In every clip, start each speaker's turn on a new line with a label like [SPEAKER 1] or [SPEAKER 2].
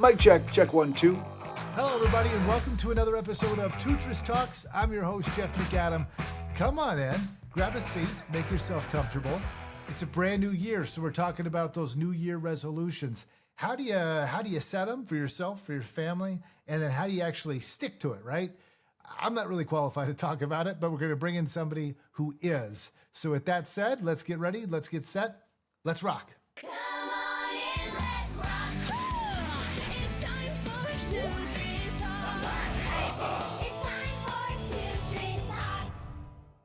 [SPEAKER 1] Mic check, check 1, 2.
[SPEAKER 2] Hello, everybody, and welcome to another episode of Tutress Talks. I'm your host, Jeff McAdam. Come on in, grab a seat, make yourself comfortable. It's a brand new year, so we're talking about those New Year resolutions. How do you set them for yourself, for your family, and then how do you actually stick to it, right? I'm not really qualified to talk about it, but we're going to bring in somebody who is. So with that said, let's get ready, let's get set, let's rock.
[SPEAKER 3] Come on in, let's rock. It's time for Tutress Talks. It's time for Tutress Talks.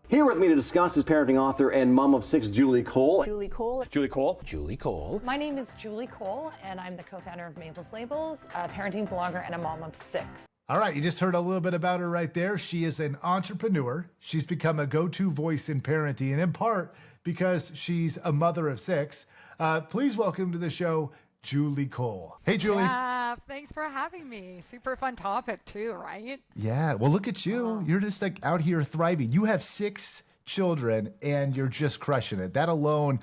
[SPEAKER 4] Here with me to discuss is parenting author and mom of 6, Julie Cole.
[SPEAKER 5] Julie Cole.
[SPEAKER 6] Julie Cole. Julie Cole.
[SPEAKER 5] My name is Julie Cole, and I'm the co-founder of Mabel's Labels, a parenting blogger, and a mom of 6.
[SPEAKER 2] All right, you just heard a little bit about her right there. She is an entrepreneur. She's become a go-to voice in parenting, and in part because she's a mother of 6. Please welcome to the show, Julie Cole. Hey, Julie.
[SPEAKER 7] Yeah, thanks for having me. Super fun topic too, right?
[SPEAKER 2] Yeah, well, look at you. You're just like out here thriving. You have 6 children, and you're just crushing it. That alone,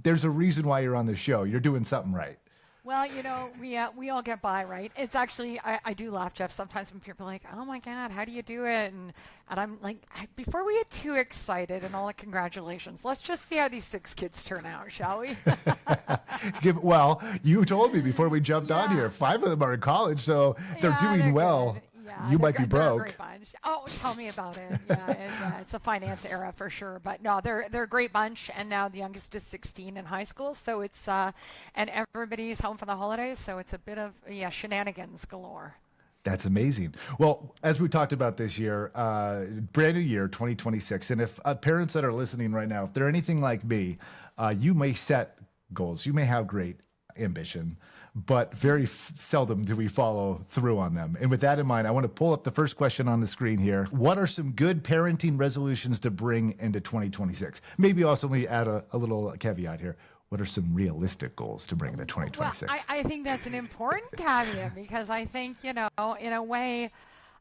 [SPEAKER 2] there's a reason why you're on the show. You're doing something right.
[SPEAKER 7] Well, you know, we all get by, right? It's actually, I do laugh, Jeff, sometimes when people are like, oh my God, how do you do it? And I'm like, before we get too excited and all the congratulations, let's just see how these 6 kids turn out, shall we?
[SPEAKER 2] Well, you told me before we jumped on
[SPEAKER 7] Yeah.
[SPEAKER 2] here, 5 of them are in college, so they're
[SPEAKER 7] Yeah,
[SPEAKER 2] doing
[SPEAKER 7] they're
[SPEAKER 2] well.
[SPEAKER 7] good. Yeah,
[SPEAKER 2] You
[SPEAKER 7] they're
[SPEAKER 2] might be
[SPEAKER 7] good. They're a
[SPEAKER 2] broke.
[SPEAKER 7] great bunch. Oh, tell me about it. Yeah, it's a finance era for sure. But no, they're a great bunch. And now the youngest is 16 in high school. So it's, and everybody's home for the holidays. So it's a bit of, shenanigans galore.
[SPEAKER 2] That's amazing. Well, as we talked about this year, brand new year, 2026. And if parents that are listening right now, if they're anything like me, you may set goals. You may have great ambition, but very seldom do we follow through on them. And with that in mind, I want to pull up the first question on the screen here. What are some good parenting resolutions to bring into 2026? Maybe also let me add a little caveat here. What are some realistic goals to bring into 2026?
[SPEAKER 7] Well, I think that's an important caveat because I think, in a way,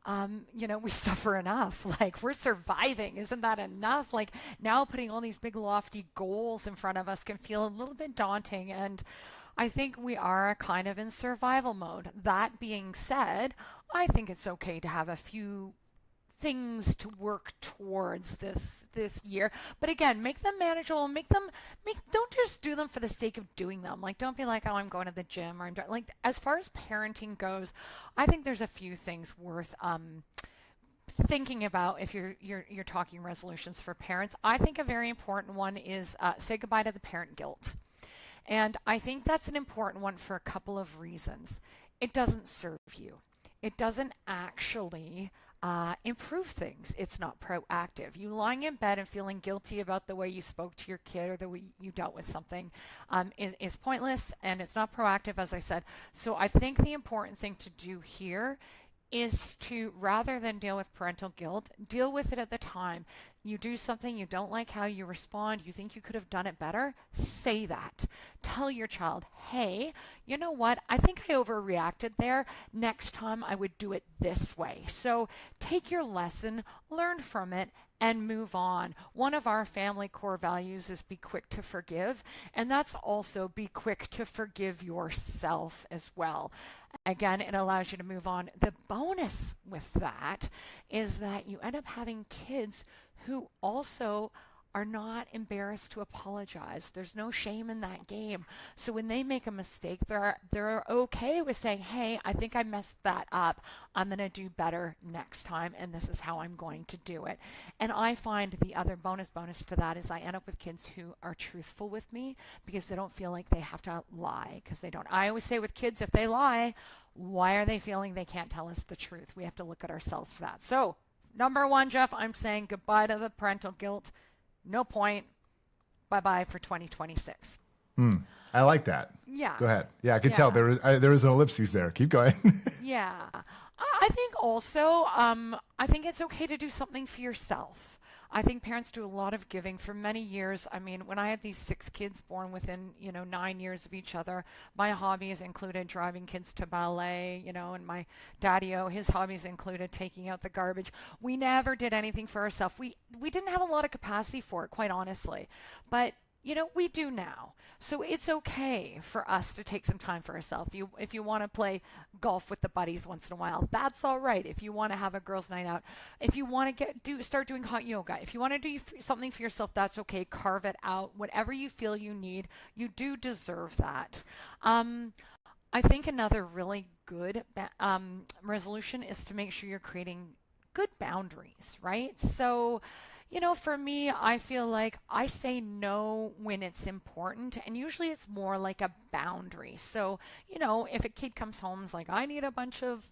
[SPEAKER 7] we suffer enough. Like, we're surviving. Isn't that enough? Like, now putting all these big lofty goals in front of us can feel a little bit daunting. And I think we are kind of in survival mode. That being said, I think it's okay to have a few things to work towards this year, but again, make them manageable. Don't just do them for the sake of doing them. Like, don't be like, oh, I'm going to the gym, or like, as far as parenting goes, I think there's a few things worth thinking about if you're talking resolutions for parents. I think a very important one is say goodbye to the parent guilt. And I think that's an important one for a couple of reasons. It doesn't serve you. It doesn't actually improve things. It's not proactive. You lying in bed and feeling guilty about the way you spoke to your kid or the way you dealt with something is pointless, and it's not proactive, as I said. So I think the important thing to do here is to, rather than deal with parental guilt, deal with it at the time. You do something, you don't like how you respond, you think you could have done it better, say that. Tell your child, hey, you know what? I think I overreacted there. Next time I would do it this way. So take your lesson, learn from it, and move on. One of our family core values is be quick to forgive, and that's also be quick to forgive yourself as well. Again, it allows you to move on. The bonus with that is that you end up having kids who also are not embarrassed to apologize. There's no shame in that game. So when they make a mistake, they're okay with saying, hey, I think I messed that up. I'm going to do better next time, and this is how I'm going to do it. And I find the other bonus to that is I end up with kids who are truthful with me because they don't feel like they have to lie, because they don't. I always say with kids, if they lie, why are they feeling they can't tell us the truth? We have to look at ourselves for that. So number 1, Jeff, I'm saying goodbye to the parental guilt. No point. Bye-bye for 2026.
[SPEAKER 2] I like that.
[SPEAKER 7] Yeah.
[SPEAKER 2] Go ahead. Yeah, I could tell there was an ellipses there. Keep going.
[SPEAKER 7] Yeah. I think also, I think it's okay to do something for yourself. I think parents do a lot of giving for many years. I mean, when I had these 6 kids born within, 9 years of each other, my hobbies included driving kids to ballet, and my daddy-o, his hobbies included taking out the garbage. We never did anything for ourselves. We didn't have a lot of capacity for it, quite honestly. But we do now. So it's okay for us to take some time for ourselves. If you want to play golf with the buddies once in a while, that's all right. If you want to have a girls' night out, if you want to start doing hot yoga, if you want to do something for yourself, that's okay. Carve it out. Whatever you feel you need, you do deserve that. I think another really good resolution is to make sure you're creating good boundaries, right? So, for me, I feel like I say no when it's important, and usually it's more like a boundary. So, if a kid comes home and is like, I need a bunch of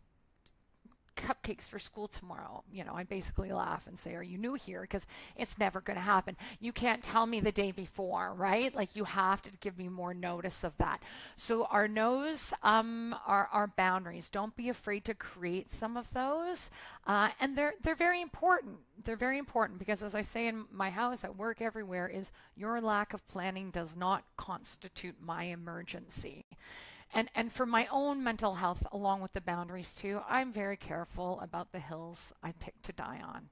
[SPEAKER 7] cupcakes for school tomorrow. I basically laugh and say, are you new here? Because it's never going to happen. You can't tell me the day before, right? Like you have to give me more notice of that. So our no's are our boundaries. Don't be afraid to create some of those. And they're very important. They're very important because as I say in my house, at work, everywhere, is your lack of planning does not constitute my emergency. And for my own mental health, along with the boundaries too, I'm very careful about the hills I pick to die on.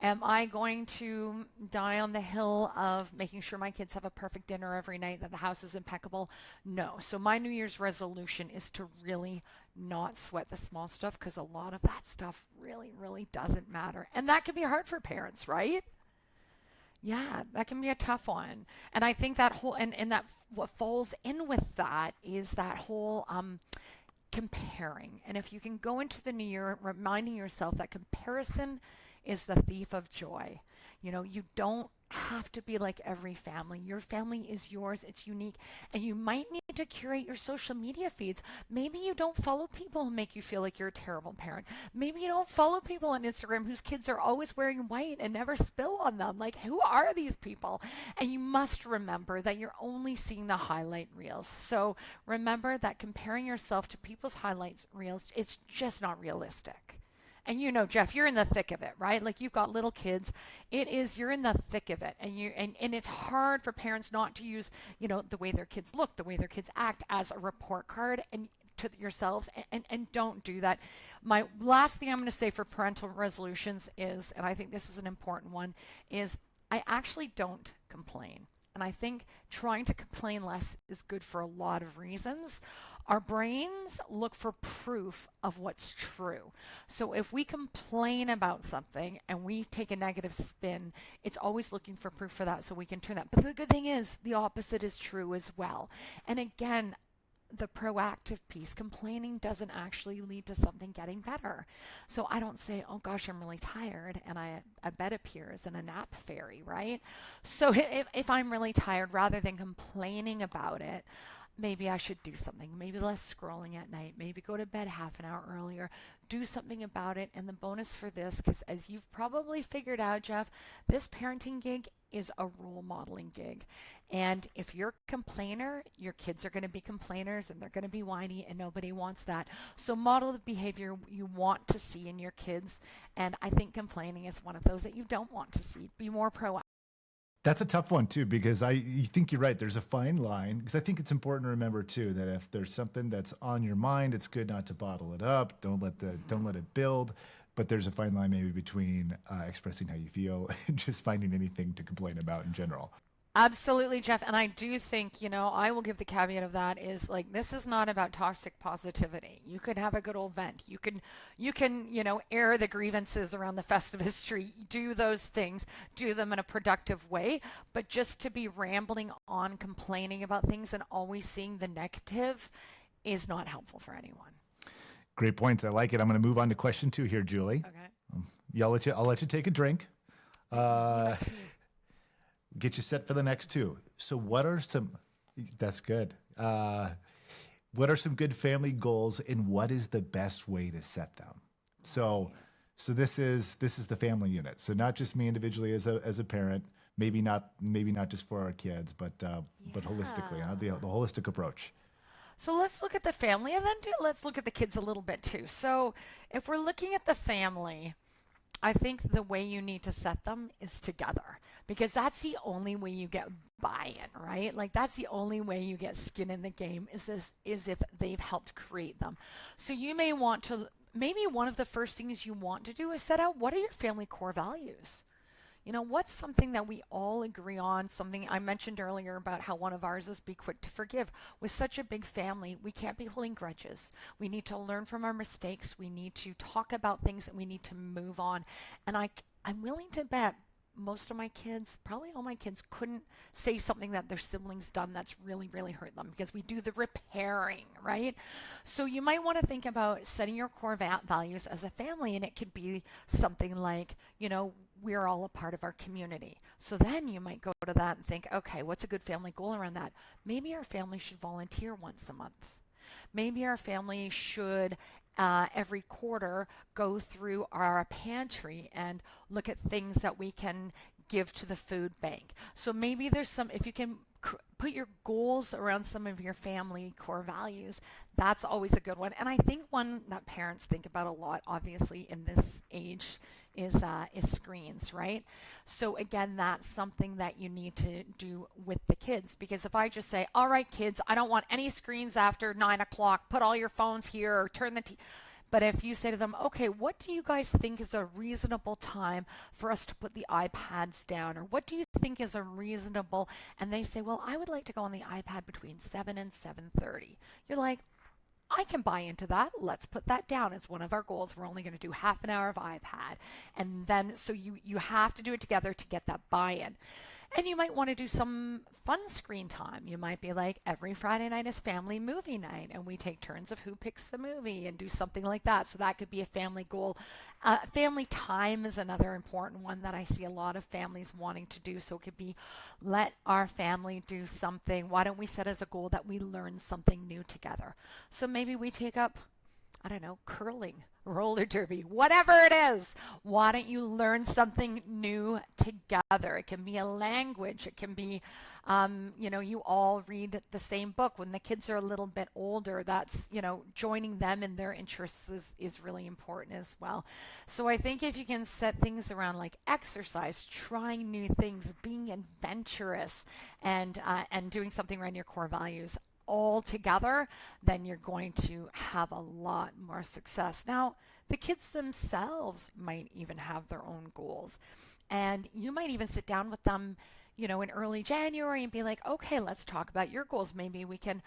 [SPEAKER 7] Am I going to die on the hill of making sure my kids have a perfect dinner every night, that the house is impeccable? No. So my New Year's resolution is to really not sweat the small stuff, because a lot of that stuff really, really doesn't matter. And that can be hard for parents, right? Yeah, that can be a tough one. And I think that whole, and that what falls in with that is that whole comparing. And if you can go into the new year reminding yourself that comparison is the thief of joy. You don't have to be like every family. Your family is yours. It's unique. And you might need to curate your social media feeds. Maybe you don't follow people who make you feel like you're a terrible parent. Maybe you don't follow people on Instagram whose kids are always wearing white and never spill on them. Like, who are these people? And you must remember that you're only seeing the highlight reels. So remember that comparing yourself to people's highlights reels, it's just not realistic. And Jeff, you're in the thick of it, right? Like you've got little kids. You're in the thick of it. And it's hard for parents not to use, the way their kids look, the way their kids act as a report card and to yourselves, and don't do that. My last thing I'm going to say for parental resolutions is, and I think this is an important one, is I actually don't complain. And I think trying to complain less is good for a lot of reasons. Our brains look for proof of what's true. So if we complain about something and we take a negative spin, it's always looking for proof for that so we can turn that. But the good thing is the opposite is true as well. And again, the proactive piece, complaining doesn't actually lead to something getting better. So I don't say, oh gosh, I'm really tired, and a bed appears and a nap fairy, right? So if I'm really tired, rather than complaining about it, maybe I should do something. Maybe less scrolling at night. Maybe go to bed half an hour earlier. Do something about it. And the bonus for this, because as you've probably figured out, Jeff, this parenting gig is a role modeling gig. And if you're a complainer, your kids are going to be complainers and they're going to be whiny, and nobody wants that. So model the behavior you want to see in your kids. And I think complaining is one of those that you don't want to see. Be more proactive.
[SPEAKER 2] That's a tough one too, because you think you're right. There's a fine line, because I think it's important to remember too that if there's something that's on your mind, it's good not to bottle it up. Don't let it build. But there's a fine line maybe between expressing how you feel and just finding anything to complain about in general.
[SPEAKER 7] Absolutely, Jeff. And I do think, I will give the caveat of that is like, this is not about toxic positivity. You could have a good old vent. You can, air the grievances around the Festivus tree, do those things, do them in a productive way. But just to be rambling on, complaining about things and always seeing the negative is not helpful for anyone.
[SPEAKER 2] Great points. I like it. I'm going to move on to question 2 here, Julie.
[SPEAKER 7] Okay.
[SPEAKER 2] I'll let you take a drink. Get you set for the next 2. So what are some, that's good. What are some good family goals, and what is the best way to set them? So this is the family unit. So not just me individually as a parent, maybe not just for our kids, but holistically, the holistic approach.
[SPEAKER 7] So let's look at the family, and then let's look at the kids a little bit too. So if we're looking at the family, I think the way you need to set them is together, because that's the only way you get buy-in, right? Like that's the only way you get skin in the game is if they've helped create them. So you may want to, maybe one of the first things you want to do is set out, what are your family core values? what's something that we all agree on? Something I mentioned earlier about how one of ours is be quick to forgive. With such a big family, we can't be holding grudges. We need to learn from our mistakes. We need to talk about things, and we need to move on. And I'm willing to bet most of my kids, probably all my kids, couldn't say something that their siblings done that's really, really hurt them, because we do the repairing, right? So you might want to think about setting your core values as a family, and it could be something like, we're all a part of our community. So then you might go to that and think, okay, what's a good family goal around that? Maybe our family should volunteer once a month. Maybe our family should every quarter go through our pantry and look at things that we can give to the food bank. So maybe there's some, if you can put your goals around some of your family core values, that's always a good one. And I think one that parents think about a lot, obviously, in this age is screens, right? So again, that's something that you need to do with the kids, because if I just say, all right, kids, I don't want any screens after 9 o'clock, put all your phones here, or turn the but if you say to them, okay, what do you guys think is a reasonable time for us to put the iPads down? Or what do you think is a reasonable, and they say, well, I would like to go on the iPad between 7 and 7:30. You're like, I can buy into that. Let's put that down as one of our goals. We're only going to do half an hour of iPad. And then, so you have to do it together to get that buy-in. And you might want to do some fun screen time. You might be like, every Friday night is family movie night, and we take turns of who picks the movie and do something like that. So that could be a family goal. Family time is another important one that I see a lot of families wanting to do. So it could be, let our family do something. Why don't we set as a goal that we learn something new together? So maybe we take up, I don't know, curling, roller derby, whatever it is. Why don't you learn something new together? It can be a language. It can be, you all read the same book. When the kids are a little bit older, that's, joining them in their interests is really important as well. So I think if you can set things around like exercise, trying new things, being adventurous, and doing something around your core values, all together, then you're going to have a lot more success. Now, the kids themselves might even have their own goals, and you might even sit down with them, in early January and be like, okay, let's talk about your goals. Maybe we can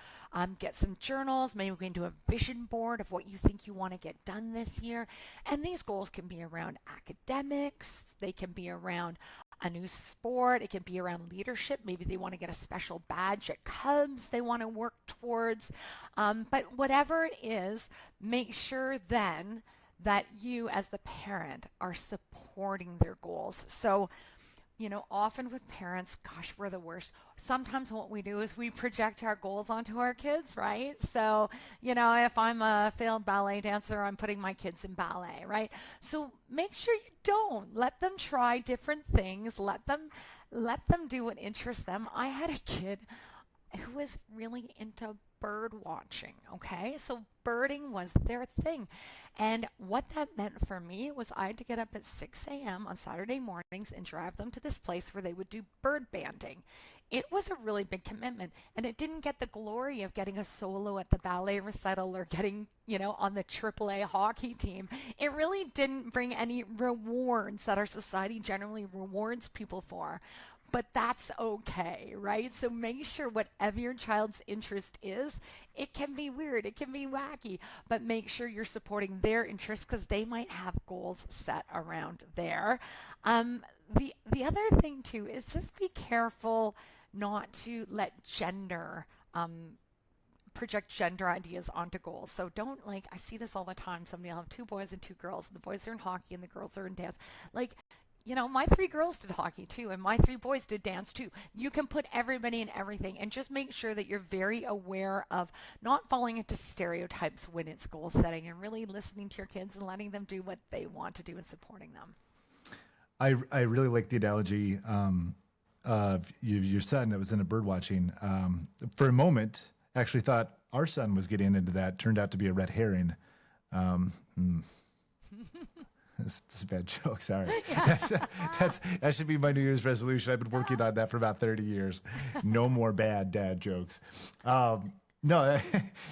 [SPEAKER 7] get some journals. Maybe we can do a vision board of what you think you want to get done this year. And these goals can be around academics. They can be around a new sport. It can be around leadership. Maybe they want to get a special badge at Cubs they want to work towards. But whatever it is, make sure then that you as the parent are supporting their goals. So, often with parents, gosh, we're the worst. Sometimes what we do is we project our goals onto our kids, right? So, if I'm a failed ballet dancer, I'm putting my kids in ballet, right? So make sure you don't. Let them try different things. Let them do what interests them. I had a kid who was really into bird watching, okay? So birding was their thing. And what that meant for me was I had to get up at 6 a.m. on Saturday mornings and drive them to this place where they would do bird banding. It was a really big commitment, and it didn't get the glory of getting a solo at the ballet recital or getting, on the AAA hockey team. It really didn't bring any rewards that our society generally rewards people for. But that's okay, right? So make sure whatever your child's interest is, it can be weird, it can be wacky, but make sure you're supporting their interests, because they might have goals set around there. The other thing too is just be careful not to let project gender ideas onto goals. So don't, I see this all the time. Somebody will have 2 boys and 2 girls, and the boys are in hockey and the girls are in dance. My 3 girls did hockey too, and my 3 boys did dance too. You can put everybody in everything, and just make sure that you're very aware of not falling into stereotypes when it's goal setting, and really listening to your kids and letting them do what they want to do and supporting them.
[SPEAKER 2] I really like the analogy of your son that was into bird watching. For a moment, actually thought our son was getting into that. Turned out to be a red herring. That's a bad joke. Sorry. That should be my New Year's resolution. I've been working on that for about 30 years. No more bad dad jokes. No,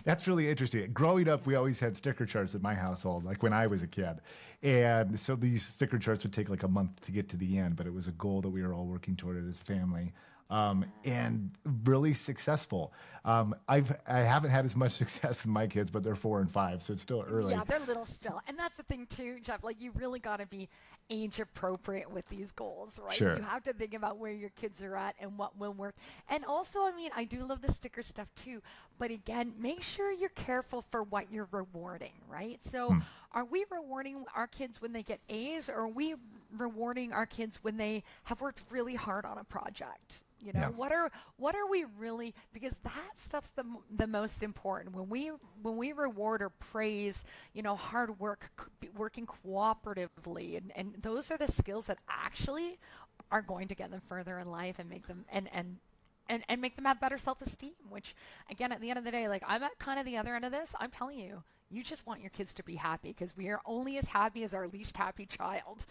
[SPEAKER 2] that's really interesting. Growing up, we always had sticker charts at my household, like when I was a kid. And so these sticker charts would take like a month to get to the end, but it was a goal that we were all working toward as a family. And really successful. I haven't had as much success with my kids, but they're 4 and 5, so it's still early.
[SPEAKER 7] Yeah, they're little still. And that's the thing too, Jeff, like you really got to be age appropriate with these goals, right?
[SPEAKER 2] Sure.
[SPEAKER 7] You have to think about where your kids are at and what will work. And also, I mean, I do love the sticker stuff too, but again, make sure you're careful for what you're rewarding, right? So are we rewarding our kids when they get A's, or are we rewarding our kids when they have worked really hard on a project? You know,
[SPEAKER 2] Yeah.
[SPEAKER 7] what are we really, because that stuff's the most important. When we reward or praise, you know, hard work, working cooperatively, and those are the skills that actually are going to get them further in life and make them and make them have better self-esteem, which again, at the end of the day, like I'm at kind of the other end of this. I'm telling you, you just want your kids to be happy, because we are only as happy as our least happy child.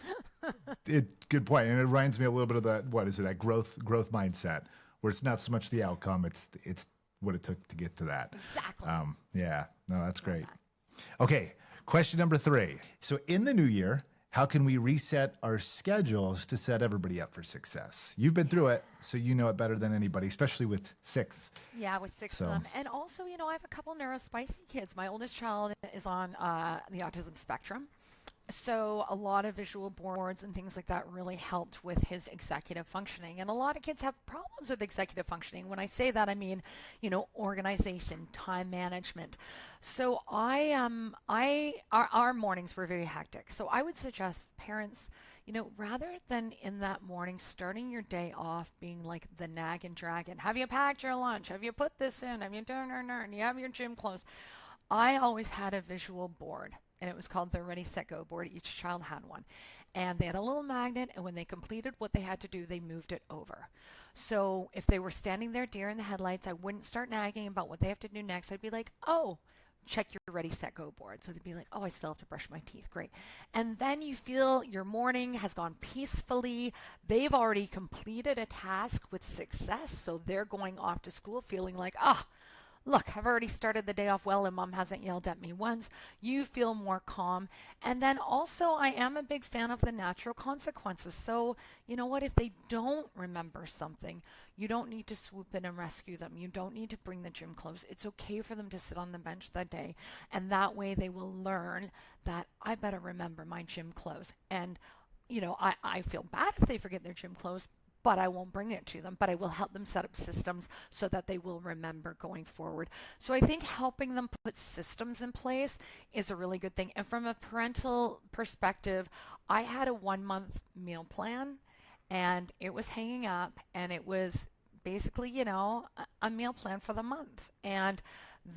[SPEAKER 2] Good point. And it reminds me a little bit of that, what is it, that growth mindset, where it's not so much the outcome, it's what it took to get to that.
[SPEAKER 7] Exactly.
[SPEAKER 2] Yeah, no, that's great. Okay, question number 3. So in the new year, how can we reset our schedules to set everybody up for success? You've been through it, so you know it better than anybody, especially with 6.
[SPEAKER 7] Yeah, with 6
[SPEAKER 2] So-
[SPEAKER 7] of them. And also, you know, I have a couple neurospicy kids. My oldest child is on the autism spectrum. So a lot of visual boards and things like that really helped with his executive functioning. And a lot of kids have problems with executive functioning. When I say that, I mean, you know, organization, time management. So our mornings were very hectic. So I would suggest parents, you know, rather than in that morning starting your day off being like the nagging dragon, have you packed your lunch? Have you put this in? Have you done, and you have your gym clothes? I always had a visual board, and it was called the Ready, Set, Go board. Each child had one. And they had a little magnet, and when they completed what they had to do, they moved it over. So if they were standing there deer in the headlights, I wouldn't start nagging about what they have to do next. I'd be like, oh, check your Ready, Set, Go board. So they'd be like, oh, I still have to brush my teeth. Great. And then you feel your morning has gone peacefully. They've already completed a task with success. So they're going off to school feeling like, look, I've already started the day off well and mom hasn't yelled at me once. You feel more calm. And then also, I am a big fan of the natural consequences. So, you know what? If they don't remember something, you don't need to swoop in and rescue them. You don't need to bring the gym clothes. It's okay for them to sit on the bench that day. And that way they will learn that I better remember my gym clothes. And, you know, I feel bad if they forget their gym clothes, but I won't bring it to them, but I will help them set up systems so that they will remember going forward. So I think helping them put systems in place is a really good thing. And from a parental perspective, I had a 1-month meal plan, and it was hanging up, and it was basically, you know, a meal plan for the month. And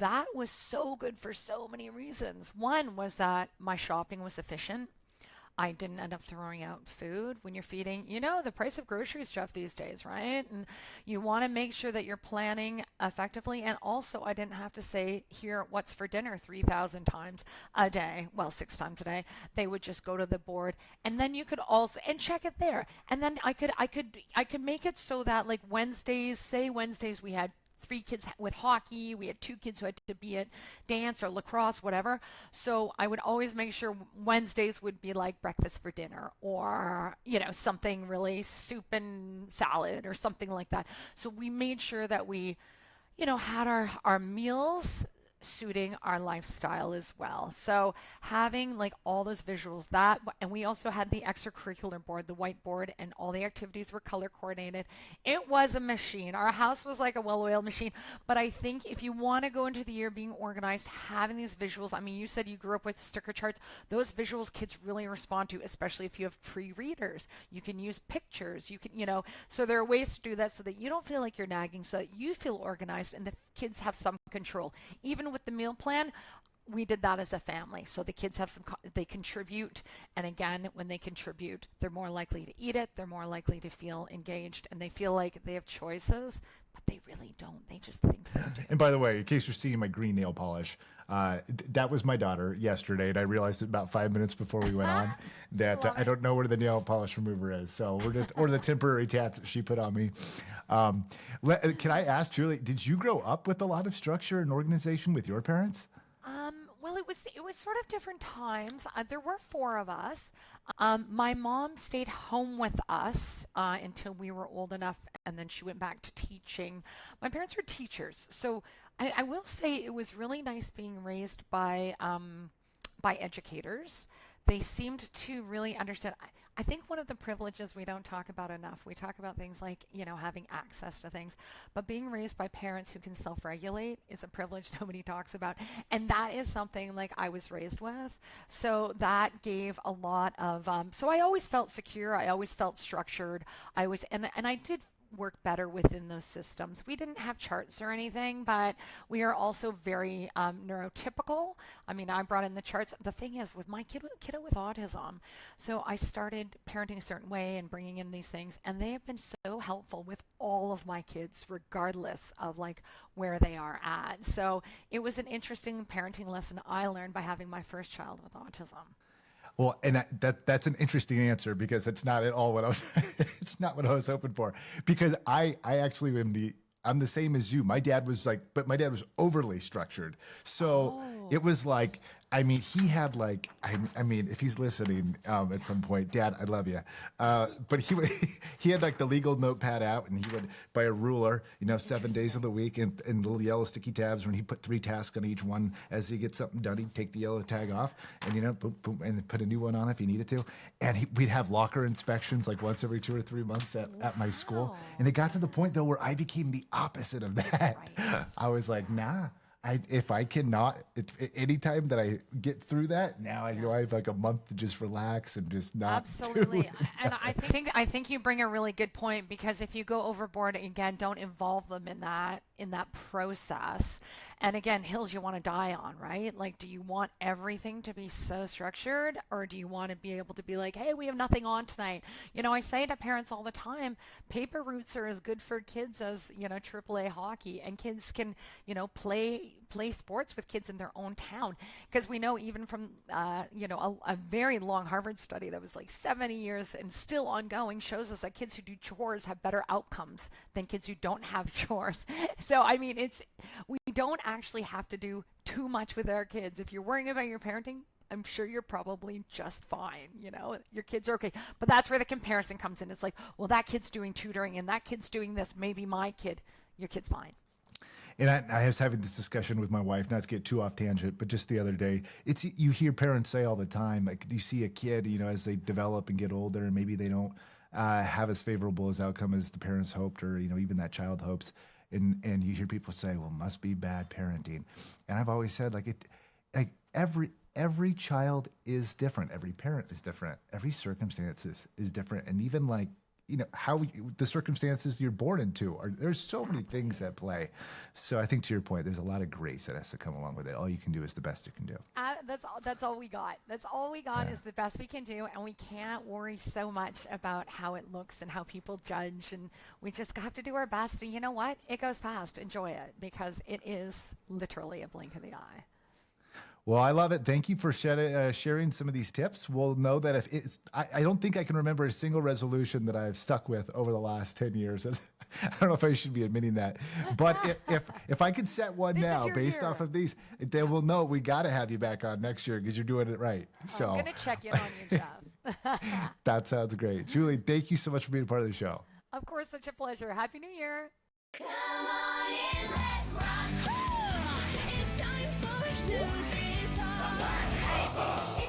[SPEAKER 7] that was so good for so many reasons. One was that my shopping was efficient. I didn't end up throwing out food when you're feeding. You know, the price of groceries, Jeff, these days, right? And you want to make sure that you're planning effectively. And also, I didn't have to say, here, what's for dinner 3,000 times a day. Well, 6 times a day. They would just go to the board. And then you could also, and check it there. And then I could make it so that like Wednesdays, say Wednesdays we had 3 kids with hockey. We had 2 kids who had to be at dance or lacrosse, whatever. So I would always make sure Wednesdays would be like breakfast for dinner, or, you know, something really soup and salad or something like that. So we made sure that we, you know, had our meals suiting our lifestyle as well. So having like all those visuals, that, and we also had the extracurricular board, the whiteboard, and all the activities were color coordinated. It was a machine. Our house was like a well-oiled machine. But I think if you want to go into the year being organized, having these visuals, I mean, you said you grew up with sticker charts. Those visuals kids really respond to, especially if you have pre-readers. You can use pictures. You can, you know, so there are ways to do that so that you don't feel like you're nagging, so that you feel organized and the kids have some control. Even with the meal plan, we did that as a family. So the kids have they contribute. And again, when they contribute, they're more likely to eat it. They're more likely to feel engaged, and they feel like they have choices, but they really don't. They just think they do.
[SPEAKER 2] And by the way, in case you're seeing my green nail polish, that was my daughter yesterday, and I realized it about 5 minutes before we went on that I don't know where the nail polish remover is. So we're just, or the temporary tats that she put on me. Can I ask, Julie, did you grow up with a lot of structure and organization with your parents?
[SPEAKER 7] Well, it was sort of different times. There were four of us. My mom stayed home with us until we were old enough, and then she went back to teaching. My parents were teachers, so I will say it was really nice being raised by educators. They seemed to really understand. I think one of the privileges we don't talk about enough, we talk about things like, having access to things, but being raised by parents who can self-regulate is a privilege nobody talks about. And that is something like I was raised with. So that gave a lot of, so I always felt secure. I always felt structured. And I did work better within those systems. We didn't have charts or anything, but we are also very neurotypical. I mean, I brought in the charts. The thing is, with my kiddo with autism, so I started parenting a certain way and bringing in these things, and they have been so helpful with all of my kids, regardless of like where they are at. So it was an interesting parenting lesson I learned by having my first child with autism.
[SPEAKER 2] Well, and that's an interesting answer because it's not at all what I was. It's not what I was hoping for. Because I actually I'm the same as you. My dad was but my dad was overly structured. So it was like, I mean, he had like, I mean, if he's listening at some point, Dad, I love you. But he had like the legal notepad out, and he would, by a ruler, 7 days of the week, and little yellow sticky tabs. When he put 3 tasks on each one, as he gets something done, he'd take the yellow tag off, and boom, boom, and put a new one on if he needed to. And we'd have locker inspections like once every 2 or 3 months at my school. And it got to the point though where I became the opposite of that. Right. I was like, nah. If I cannot, anytime that I get through that, now I know I have like a month to just relax and just not.
[SPEAKER 7] Absolutely. And I think you bring a really good point, because if you go overboard, again, don't involve them in that process. And again, hills you want to die on, right? Like, do you want everything to be so structured, or do you want to be able to be like, hey, we have nothing on tonight? I say to parents all the time, paper routes are as good for kids as, AAA hockey, and kids can, play sports with kids in their own town. Because we know, even from, a very long Harvard study that was like 70 years and still ongoing, shows us that kids who do chores have better outcomes than kids who don't have chores. So, I mean, we don't actually have to do too much with our kids. If you're worrying about your parenting, I'm sure you're probably just fine. Your kids are okay. But that's where the comparison comes in. It's like, well, that kid's doing tutoring and that kid's doing this. Maybe my kid, your kid's fine.
[SPEAKER 2] And I was having this discussion with my wife, not to get too off tangent, but just the other day, you hear parents say all the time, like, you see a kid, as they develop and get older, and maybe they don't have as favorable as outcome as the parents hoped, or, even that child hopes. And you hear people say, well, must be bad parenting. And I've always said, every child is different. Every parent is different. Every circumstance is different. And even how the circumstances you're born into there's so many things at play. So I think, to your point, there's a lot of grace that has to come along with it. All you can do is the best you can do.
[SPEAKER 7] That's all we got. That's all we got is the best we can do, and we can't worry so much about how it looks and how people judge, and we just have to do our best. And you know what? It goes fast. Enjoy it, because it is literally a blink of the eye.
[SPEAKER 2] Well, I love it. Thank you for sharing some of these tips. We'll know that I don't think I can remember a single resolution that I've stuck with over the last 10 years. I don't know if I should be admitting that, but if I could set one now based off of these, then we'll know we got to have you back on next year because you're doing it right. So
[SPEAKER 7] I'm going to check in on you, Jeff.
[SPEAKER 2] That sounds great. Julie, thank you so much for being a part of the show.
[SPEAKER 7] Of course, such a pleasure. Happy New Year.
[SPEAKER 3] Come on in, let's rock. It's time for 2 Trees Talk.